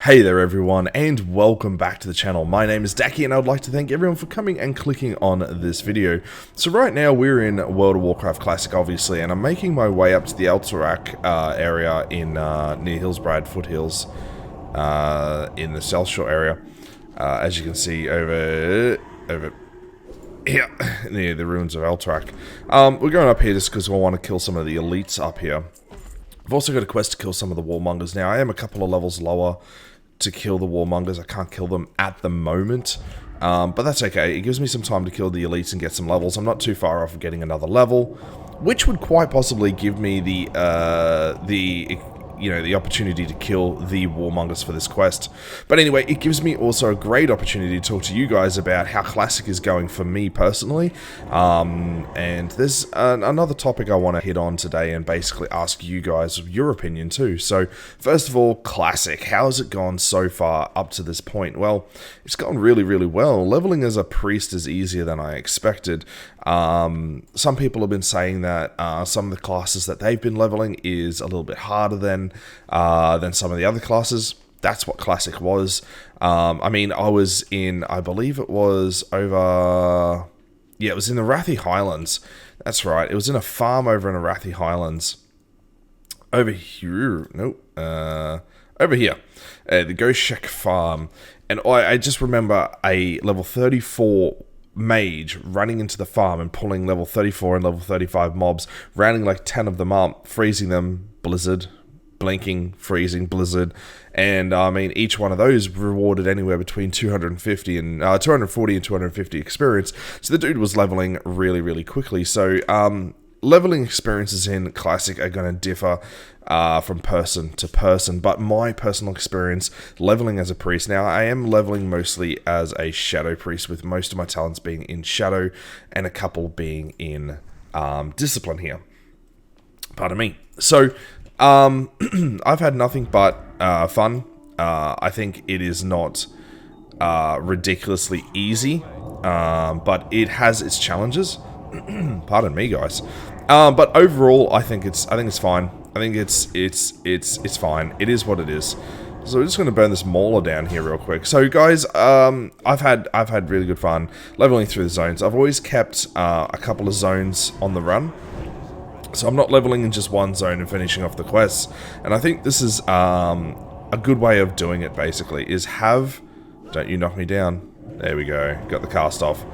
Hey there everyone, and welcome back to the channel. My name is Daki, and I would like to thank everyone for coming and clicking on this video. So right now we're in World of Warcraft Classic, obviously, and I'm making my way up to the Alterac area in near Hillsbrad Foothills, in the South Shore area. As you can see over here, near the ruins of Alterac. We're going up here just because we want to kill some of the elites up here. I've also got a quest to kill some of the warmongers. Now, I am a couple of levels lower to kill the warmongers. I can't kill them at the moment, but that's okay. It gives me some time to kill the elites and get some levels. I'm not too far off of getting another level, which would quite possibly give me the opportunity to kill the warmongers for this quest. But anyway, it gives me also a great opportunity to talk to you guys about how Classic is going for me personally. And there's another topic I want to hit on today and basically ask you guys your opinion too. So first of all, Classic, how has it gone so far up to this point? Well, it's gone really, really well. Leveling as a priest is easier than I expected. Some people have been saying that some of the classes that they've been leveling is a little bit harder than some of the other classes. That's what Classic was. I mean, I was in, I believe it was over, yeah, it was in the Rathi Highlands. That's right. It was in a farm over in the Rathi Highlands. Over here, nope, over here, the Goshek farm. And I just remember a level 34 mage running into the farm and pulling level 34 and level 35 mobs, rounding like 10 of them up, freezing them, blizzard, blinking, freezing, blizzard, and I mean each one of those rewarded anywhere between 240 and 250 experience. So the dude was leveling really, really quickly. So leveling experiences in Classic are going to differ from person to person, but my personal experience leveling as a priest, now I am leveling mostly as a shadow priest, with most of my talents being in shadow and a couple being in discipline here. Pardon me. So I've had nothing but fun. I think it is not ridiculously easy, but it has its challenges. Pardon me, guys. But overall, I think it's fine. I think it's fine. It is what it is. So we're just going to burn this mauler down here real quick. So guys, I've had really good fun leveling through the zones. I've always kept a couple of zones on the run, so I'm not leveling in just one zone and finishing off the quests. And I think this is a good way of doing it. Basically, is have, don't you knock me down. There we go. Got the cast off.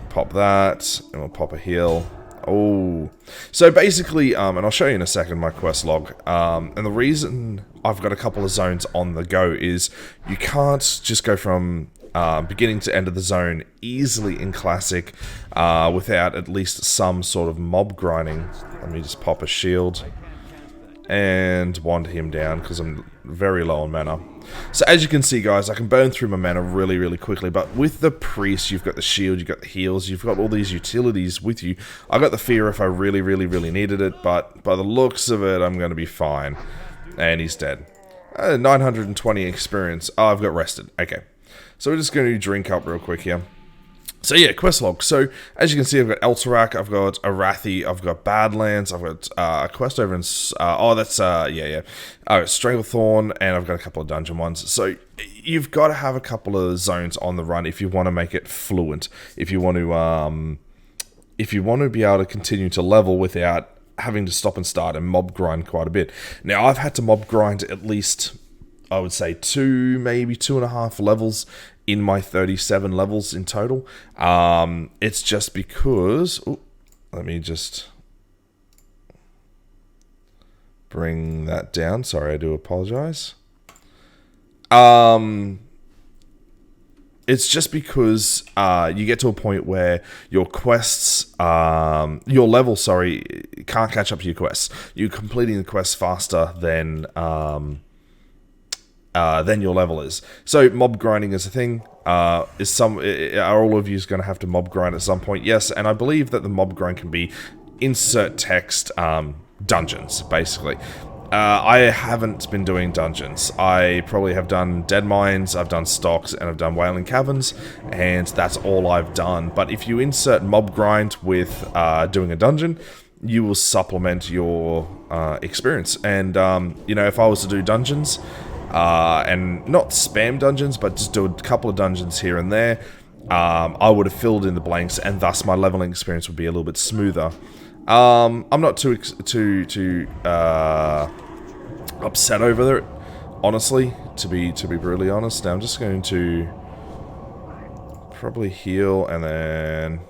Pop that, and we'll pop a heal. Oh, so basically, and I'll show you in a second my quest log. And the reason I've got a couple of zones on the go is you can't just go from beginning to end of the zone easily in Classic without at least some sort of mob grinding. Let me just pop a shield and wander him down because I'm very low on mana. So as you can see, guys, I can burn through my mana really, really quickly, but with the priest, you've got the shield, you've got the heals, you've got all these utilities with you. I got the fear if I really, really, really needed it, but by the looks of it, I'm going to be fine. And he's dead. 920 experience. Oh, I've got rested. Okay. So we're just going to drink up real quick here. So yeah, quest log. So as you can see, I've got Alterac, I've got Arathi, I've got Badlands, I've got a quest over in Stranglethorn, and I've got a couple of dungeon ones. So you've got to have a couple of zones on the run if you want to make it fluent. If you want to be able to continue to level without having to stop and start and mob grind quite a bit. Now I've had to mob grind at least, I would say 2, maybe 2.5 levels in my 37 levels in total. It's just because, let me just bring that down. Sorry, I do apologize. It's just because you get to a point where your quests, your level, can't catch up to your quests. You're completing the quests faster than your level is. So mob grinding is a thing. Are all of you going to have to mob grind at some point? Yes, and I believe that the mob grind can be insert text dungeons, basically. I haven't been doing dungeons. I probably have done Dead Mines, I've done Stocks, and I've done Wailing Caverns, and that's all I've done. But if you insert mob grind with doing a dungeon, you will supplement your experience. And, you know, if I was to do dungeons, and not spam dungeons, but just do a couple of dungeons here and there, I would have filled in the blanks, and thus my leveling experience would be a little bit smoother. I'm not too upset over it, honestly, to be brutally honest. Now I'm just going to probably heal and then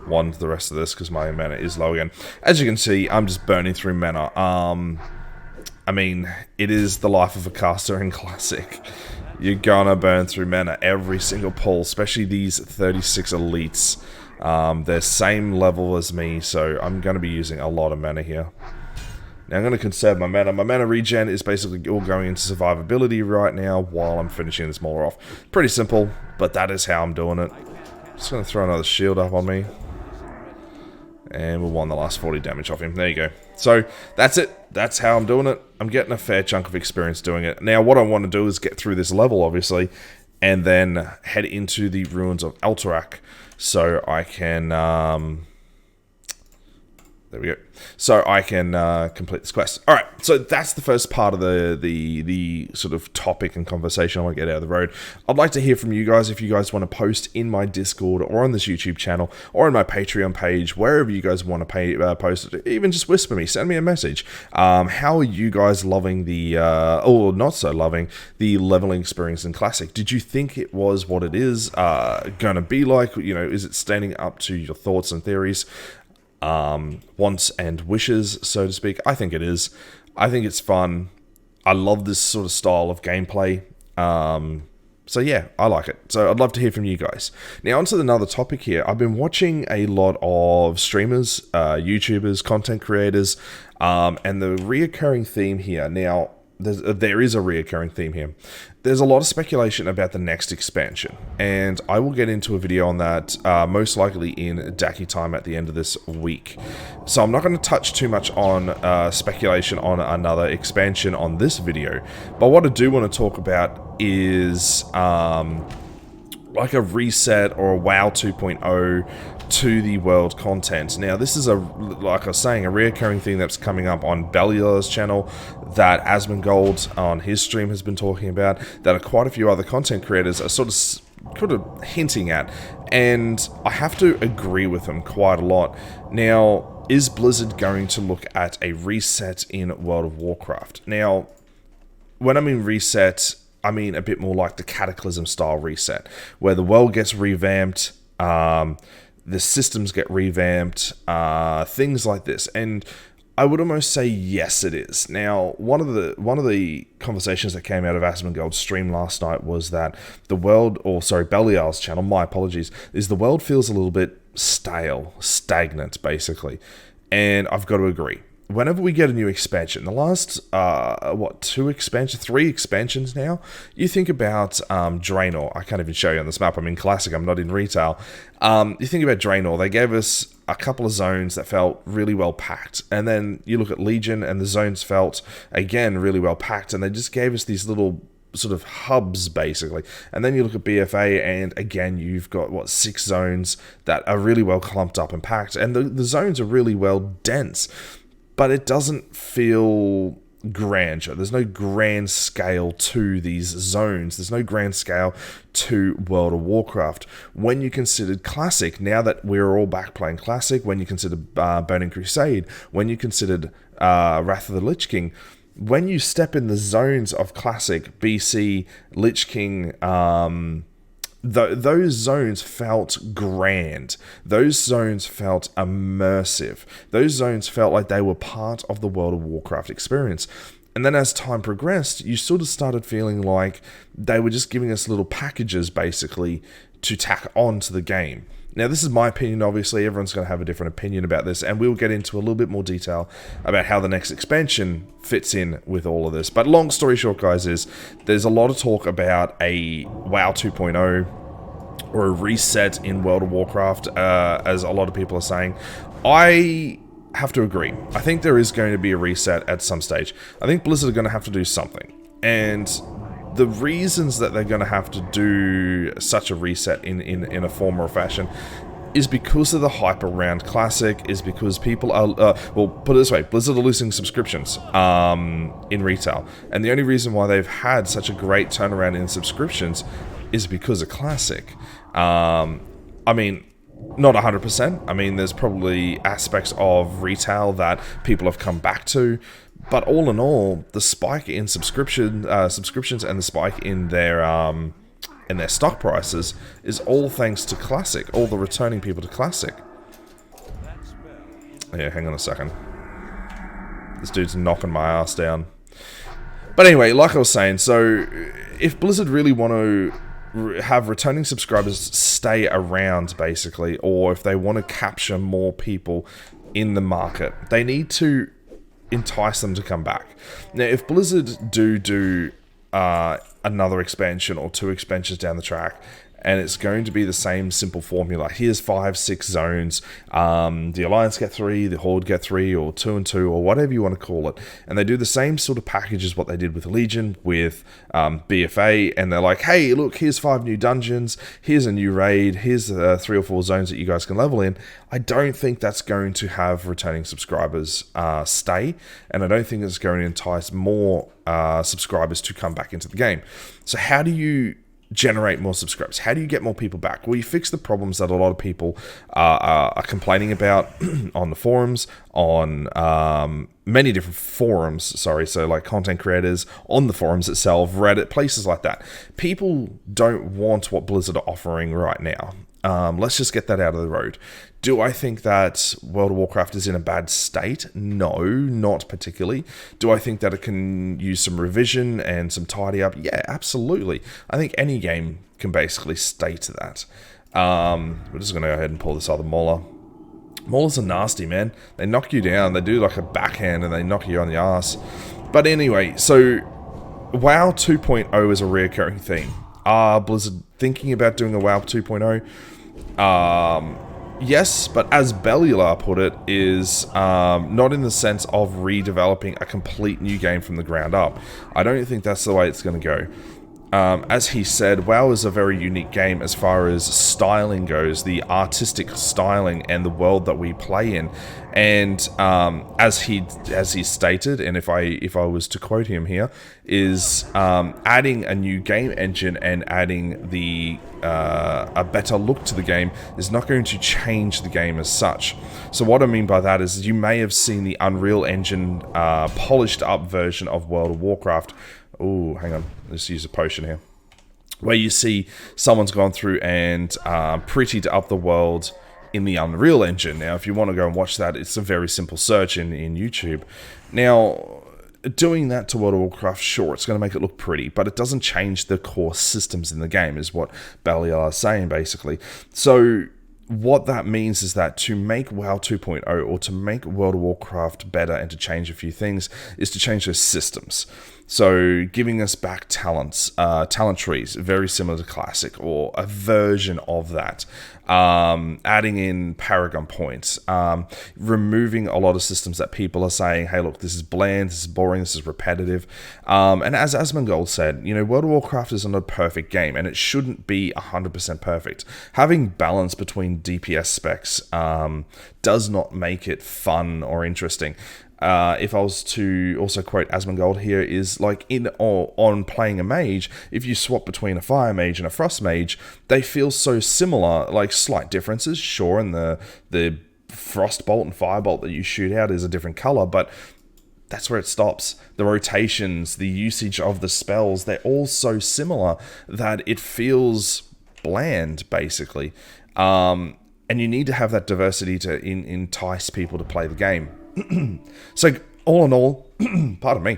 wand the rest of this because my mana is low again. As you can see, I'm just burning through mana. I mean, it is the life of a caster in Classic. You're gonna burn through mana every single pull, especially these 36 elites. They're same level as me, so I'm gonna be using a lot of mana here. Now I'm going to conserve my mana. My mana regen is basically all going into survivability right now while I'm finishing this mauler off. Pretty simple, but that is how I'm doing it. Just going to throw another shield up on me. And we'll won the last 40 damage off him. There you go. So that's it. That's how I'm doing it. I'm getting a fair chunk of experience doing it. Now what I want to do is get through this level, obviously, and then head into the ruins of Alterac so I can... there we go. So I can complete this quest. Alright, so that's the first part of the sort of topic and conversation I want to get out of the road. I'd like to hear from you guys if you guys want to post in my Discord or on this YouTube channel or on my Patreon page, wherever you guys want to post it. Even just whisper me, send me a message. How are you guys loving the, or not so loving, the leveling experience in Classic? Did you think it was what it is going to be like? You know, is it standing up to your thoughts and theories? Wants and wishes, so to speak? I think it is. I think it's fun. I love this sort of style of gameplay. So yeah, I like it. So I'd love to hear from you guys. Now onto another topic here. I've been watching a lot of streamers, YouTubers, content creators, and the reoccurring theme here. Now, there is a reoccurring theme here. There's a lot of speculation about the next expansion, and I will get into a video on that most likely in Daki time at the end of this week. So I'm not going to touch too much on speculation on another expansion on this video, but what I do want to talk about is like a reset or a WoW 2.0 to the world content. Now this is like I was saying, a reoccurring thing that's coming up on Belial's channel, that Asmongold on his stream has been talking about, that quite a few other content creators are sort of hinting at, and I have to agree with them quite a lot. Now, is Blizzard going to look at a reset in World of Warcraft? Now, when I mean reset, I mean a bit more like the Cataclysm style reset, where the world gets revamped, the systems get revamped, things like this. And I would almost say yes, it is. Now, one of the conversations that came out of Asmongold's stream last night was that the world, or sorry, Belial's channel, my apologies, is the world feels a little bit stale, stagnant, basically. And I've got to agree. Whenever we get a new expansion, the last, three expansions now, you think about Draenor. I can't even show you on this map. I'm in Classic, I'm not in Retail. You think about Draenor, they gave us a couple of zones that felt really well packed. And then you look at Legion, and the zones felt, again, really well packed. And they just gave us these little sort of hubs, basically. And then you look at BFA, and again, you've got, 6 zones that are really well clumped up and packed. And the zones are really well dense. But it doesn't feel grandeur. There's no grand scale to these zones. There's no grand scale to World of Warcraft. When you considered Classic, now that we're all back playing Classic, when you consider Burning Crusade, when you considered Wrath of the Lich King, when you step in the zones of Classic, BC, Lich King, those zones felt grand. Those zones felt immersive. Those zones felt like they were part of the World of Warcraft experience. And then as time progressed, you sort of started feeling like they were just giving us little packages, basically, to tack on to the game. Now, this is my opinion, obviously. Everyone's going to have a different opinion about this, and we'll get into a little bit more detail about how the next expansion fits in with all of this. But long story short, guys, is there's a lot of talk about a WoW 2.0 or a reset in World of Warcraft, as a lot of people are saying. I have to agree. I think there is going to be a reset at some stage. I think Blizzard are going to have to do something. And the reasons that they're going to have to do such a reset in a form or a fashion is because of the hype around Classic, is because people are, well, put it this way, Blizzard are losing subscriptions in retail. And the only reason why they've had such a great turnaround in subscriptions is because of Classic. I mean, not 100%. I mean, there's probably aspects of retail that people have come back to. But all in all, the spike in subscriptions and the spike in their stock prices is all thanks to Classic, all the returning people to Classic. Yeah, hang on a second. This dude's knocking my ass down. But anyway, like I was saying, so if Blizzard really want to have returning subscribers stay around, basically, or if they want to capture more people in the market, they need to entice them to come back. Now, if Blizzard do another expansion or 2 expansions down the track, and it's going to be the same simple formula. Here's 5, 6 zones. The Alliance get 3, the Horde get 3, or 2 and 2, or whatever you want to call it. And they do the same sort of package as what they did with Legion, with BFA, and they're like, hey, look, here's 5 new dungeons, here's a new raid, here's 3 or 4 zones that you guys can level in. I don't think that's going to have returning subscribers stay, and I don't think it's going to entice more subscribers to come back into the game. So how do you generate more subscribers? How do you get more people back? Well, you fix the problems that a lot of people are complaining about on the forums, on many different forums, so like content creators, on the forums itself, Reddit, places like that. People don't want what Blizzard are offering right now. Let's just get that out of the road. Do I think that World of Warcraft is in a bad state? No, not particularly. Do I think that it can use some revision and some tidy up? Yeah, absolutely. I think any game can basically state that. We're just going to go ahead and pull this other Mauler. Maulers are nasty, man. They knock you down. They do like a backhand and they knock you on the ass. But anyway, so WoW 2.0 is a reoccurring theme. Are Blizzard thinking about doing a WoW 2.0? Yes, but as Bellular put it, is not in the sense of redeveloping a complete new game from the ground up. I don't think that's the way it's going to go. As he said, WoW is a very unique game as far as styling goes, the artistic styling and the world that we play in. And as he stated, and if I was to quote him here, is adding a new game engine and adding a better look to the game is not going to change the game as such. So what I mean by that is you may have seen the Unreal Engine polished up version of World of Warcraft. Oh, hang on. Let's use a potion here. Where you see someone's gone through and prettied up the world in the Unreal Engine. Now, if you want to go and watch that, it's a very simple search in YouTube. Now, doing that to World of Warcraft, sure, it's going to make it look pretty, but it doesn't change the core systems in the game, is what Bellular is saying, basically. So what that means is that to make WoW 2.0 or to make World of Warcraft better and to change a few things is to change those systems. So giving us back talents, talent trees, very similar to Classic, or a version of that. Adding in Paragon points, removing a lot of systems that people are saying, hey, look, this is bland, this is boring, this is repetitive. And as Asmongold said, you know, World of Warcraft isn't a perfect game, and it shouldn't be 100% perfect. Having balance between DPS specs does not make it fun or interesting. If I was to also quote Asmongold here, is like on playing a mage, if you swap between a fire mage and a frost mage, they feel so similar, like slight differences, sure, and the frost bolt and fire bolt that you shoot out is a different color, but that's where it stops. The rotations, the usage of the spells, they're all so similar that it feels bland, basically. And you need to have that diversity to entice people to play the game. So, all in all, pardon me,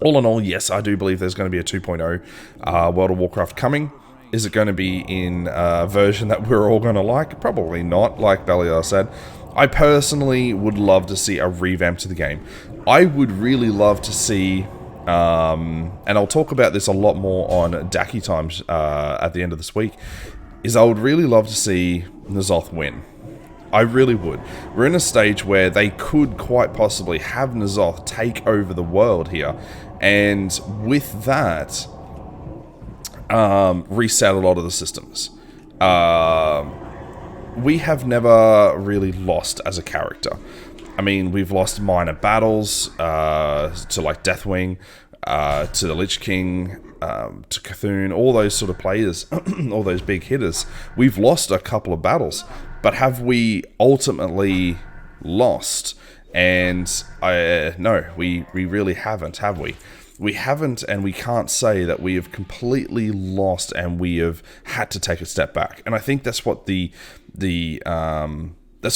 all in all, yes, I do believe there's going to be a 2.0 World of Warcraft coming. Is it going to be in a version that we're all going to like? Probably not, like Bellular said. I personally would love to see a revamp to the game. I would really love to see, and I'll talk about this a lot more on Daki Times at the end of this week, is I would really love to see N'Zoth win. I really would. We're in a stage where they could quite possibly have N'Zoth take over the world here, and with that, reset a lot of the systems. we have never really lost as a character. I mean, we've lost minor battles to like Deathwing, to the Lich King, to Cthulhu, all those sort of players, all those big hitters. We've lost a couple of battles, but have we ultimately lost? And no, we really haven't, have we? We haven't, and we can't say that we have completely lost and we have had to take a step back. And I think that's what that's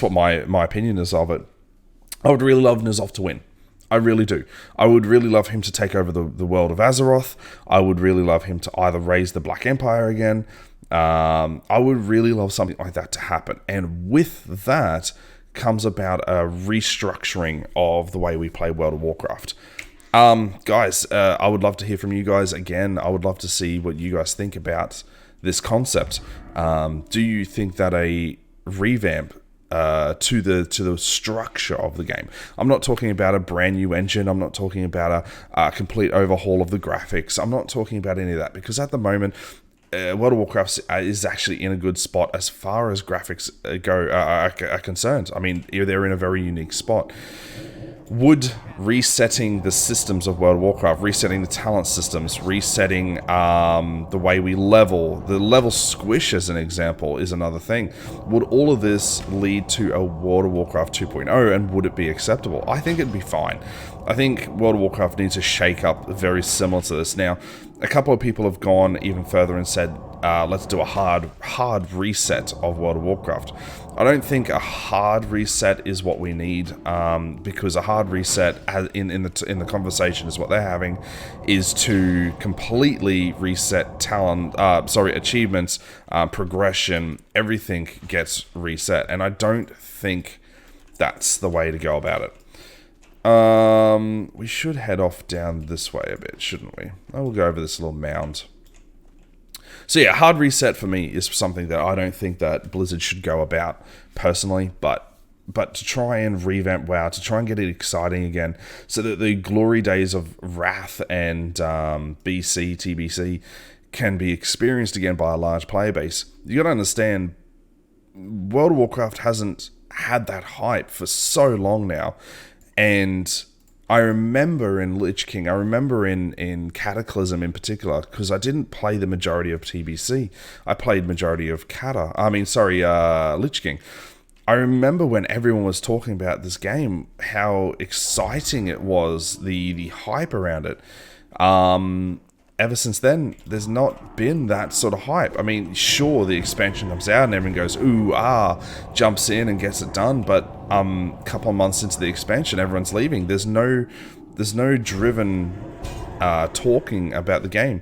what my opinion is of it. I would really love N'Zoth to win. I really do. I would really love him to take over the world of Azeroth. I would really love him to either raise the Black Empire again. I would really love something like that to happen. And with that comes about a restructuring of the way we play World of Warcraft. Guys, I would love to hear from you guys again. I would love to see what you guys think about this concept. Do you think that a revamp to the structure of the game? I'm not talking about a brand new engine. I'm not talking about a complete overhaul of the graphics. I'm not talking about any of that, because at the moment, World of Warcraft is actually in a good spot as far as graphics are concerned. I mean, they're in a very unique spot. Would resetting the systems of World of Warcraft, resetting the talent systems, resetting the way we level, the level squish as an example is another thing. Would all of this lead to a World of Warcraft 2.0, and would it be acceptable? I think it'd be fine. I think World of Warcraft needs a shake up very similar to this. Now, a couple of people have gone even further and said, let's do a hard reset of World of Warcraft. I don't think a hard reset is what we need, because a hard reset in the conversation is what they're having, is to completely reset talent, achievements, progression, everything gets reset, and I don't think that's the way to go about it. We should head off down this way a bit, shouldn't we? I will go over this little mound. So yeah, hard reset for me is something that I don't think that Blizzard should go about personally, but to try and revamp WoW, to try and get it exciting again, so that the glory days of Wrath and BC, TBC can be experienced again by a large player base. You gotta understand, World of Warcraft hasn't had that hype for so long now, and I remember in Lich King, I remember in Cataclysm in particular, because I didn't play the majority of TBC. I played majority of Lich King. I remember when everyone was talking about this game, how exciting it was, the hype around it. Ever since then, there's not been that sort of hype. I mean, sure, the expansion comes out and everyone goes, ooh, jumps in and gets it done, but a couple of months into the expansion, everyone's leaving. There's no driven talking about the game.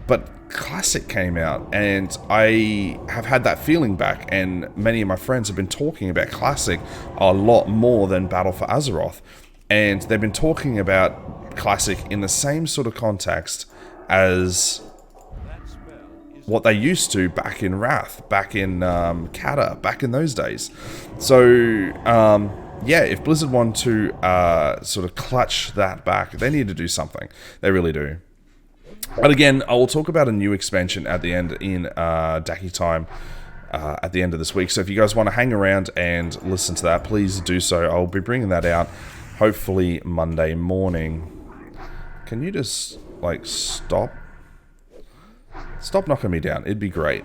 But Classic came out, and I have had that feeling back, and many of my friends have been talking about Classic a lot more than Battle for Azeroth. And they've been talking about Classic in the same sort of context as what they used to back in Wrath, back in Cata, back in those days. So, yeah, if Blizzard want to sort of clutch that back, they need to do something. They really do. But again, I will talk about a new expansion at the end in Daki time at the end of this week. So if you guys want to hang around and listen to that, please do so. I'll be bringing that out hopefully Monday morning. Can you just, like, stop knocking me down? It'd be great.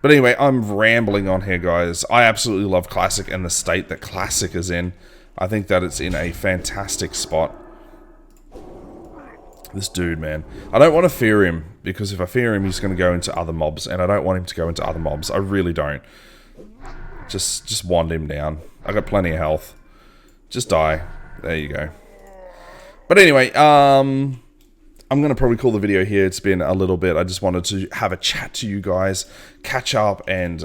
But anyway, I'm rambling on here, guys. I absolutely love Classic and the state that Classic is in. I think that it's in a fantastic spot. This dude, man. I don't want to fear him, because if I fear him, he's going to go into other mobs, and I don't want him to go into other mobs. I really don't. Just wand him down. I got plenty of health. Just die. There you go. But anyway, I'm going to probably call the video here. It's been a little bit. I just wanted to have a chat to you guys, catch up, and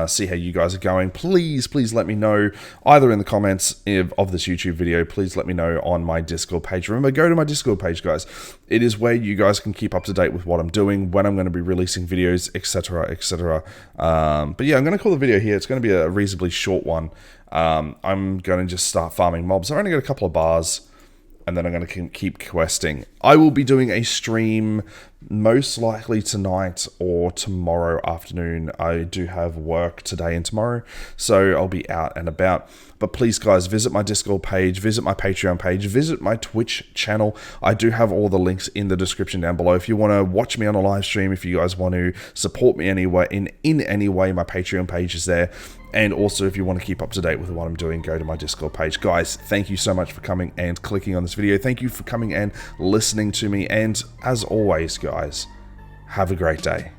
see how you guys are going. Please let me know, either in the comments of this YouTube video. Please let me know on my Discord page. Remember, go to my Discord page, guys. It is where you guys can keep up to date with what I'm doing, when I'm going to be releasing videos, etc., etc. But yeah, I'm going to call the video here. It's going to be a reasonably short one. I'm going to just start farming mobs. I've only got a couple of bars. and then I'm going to keep questing. I will be doing a stream most likely tonight or tomorrow afternoon. I do have work today and tomorrow, so I'll be out and about. But please, guys, visit my Discord page, visit my Patreon page, visit my Twitch channel. I do have all the links in the description down below. If you want to watch me on a live stream, if you guys want to support me anyway, in any way, my Patreon page is there. And also, if you want to keep up to date with what I'm doing, go to my Discord page. Guys, thank you so much for coming and clicking on this video. Thank you for coming and listening to me. And as always, guys, have a great day.